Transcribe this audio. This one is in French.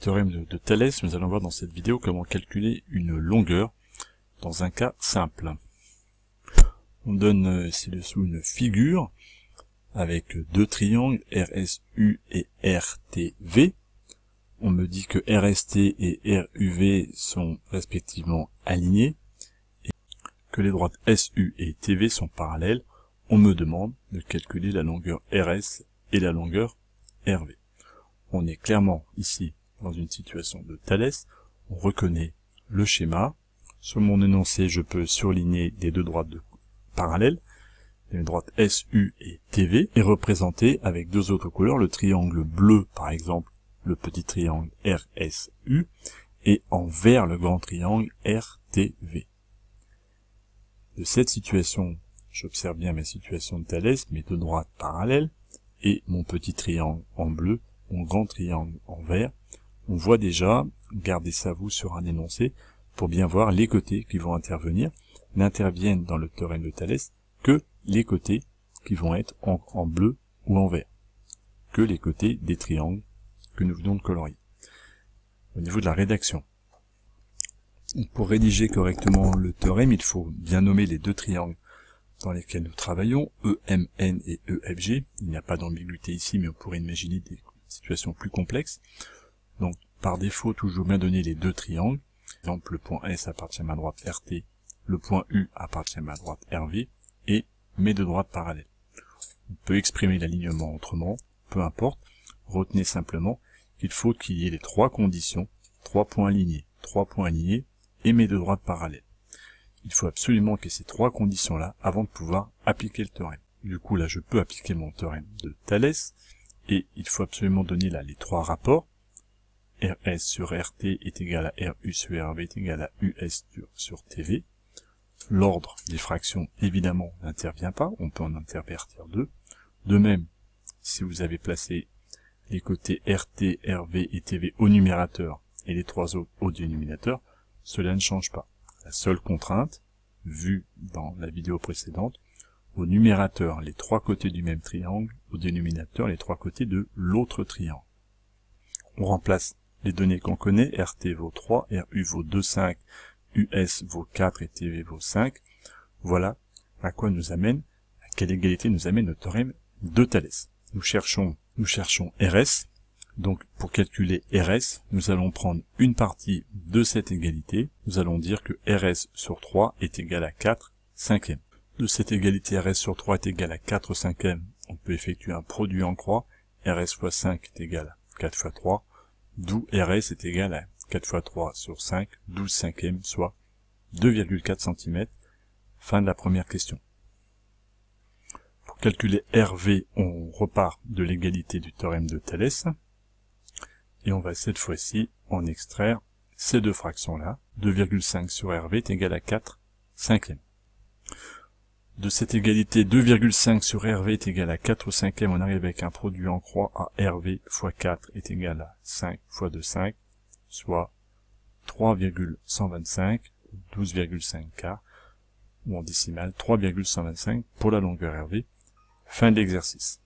Théorème de Thalès, nous allons voir dans cette vidéo comment calculer une longueur dans un cas simple. On donne ci-dessous une figure avec deux triangles RSU et RTV. On me dit que RST et RUV sont respectivement alignés et que les droites SU et TV sont parallèles. On me demande de calculer la longueur RS et la longueur RV. On est clairement ici dans une situation de Thalès. On reconnaît le schéma. Sur mon énoncé, je peux surligner des deux droites parallèles, les droites SU et TV, et représenter avec deux autres couleurs le triangle bleu, par exemple, le petit triangle RSU, et en vert le grand triangle RTV. De cette situation, j'observe bien ma situation de Thalès, mes deux droites parallèles, et mon petit triangle en bleu, mon grand triangle en vert. On voit déjà, gardez ça vous sur un énoncé, pour bien voir les côtés qui vont intervenir, n'interviennent dans le théorème de Thalès que les côtés qui vont être en bleu ou en vert, que les côtés des triangles que nous venons de colorier. Au niveau de la rédaction, pour rédiger correctement le théorème, il faut bien nommer les deux triangles dans lesquels nous travaillons, EMN et EFG. Il n'y a pas d'ambiguïté ici, mais on pourrait imaginer des situations plus complexes. Donc, par défaut, toujours bien donner les deux triangles. Par exemple, le point S appartient à ma droite RT, le point U appartient à ma droite RV, et mes deux droites parallèles. On peut exprimer l'alignement autrement, peu importe. Retenez simplement qu'il faut qu'il y ait les trois conditions, trois points alignés, et mes deux droites parallèles. Il faut absolument qu'il y ait ces trois conditions-là avant de pouvoir appliquer le théorème. Du coup, là, je peux appliquer mon théorème de Thalès, et il faut absolument donner là les trois rapports. RS sur RT est égal à RU sur RV est égal à US sur TV. L'ordre des fractions, évidemment, n'intervient pas, on peut en intervertir deux. De même, si vous avez placé les côtés RT, RV et TV au numérateur et les trois autres au dénominateur, cela ne change pas. La seule contrainte, vue dans la vidéo précédente, au numérateur, les trois côtés du même triangle, au dénominateur, les trois côtés de l'autre triangle. On remplace les données qu'on connaît, RT vaut 3, RU vaut 2, 5, US vaut 4 et TV vaut 5. Voilà à quoi nous amène, à quelle égalité nous amène le théorème de Thalès. Nous cherchons RS. Donc, pour calculer RS, nous allons prendre une partie de cette égalité. Nous allons dire que RS sur 3 est égal à 4 cinquièmes. De cette égalité RS sur 3 est égal à 4 cinquièmes, on peut effectuer un produit en croix. RS fois 5 est égal à 4 fois 3, d'où RS est égal à 4 fois 3 sur 5, 12 cinquièmes, soit 2,4 cm. Fin de la première question. Pour calculer RV, on repart de l'égalité du théorème de Thalès. Et on va cette fois-ci en extraire ces deux fractions-là. 2,5 sur RV est égal à 4 cinquièmes. De cette égalité, 2,5 sur RV est égal à 4 cinquièmes, on arrive avec un produit en croix à RV fois 4 est égal à 5 fois 2, 5, soit 3,125, 12,5 quarts, ou en décimale, 3,125 pour la longueur RV. Fin de l'exercice.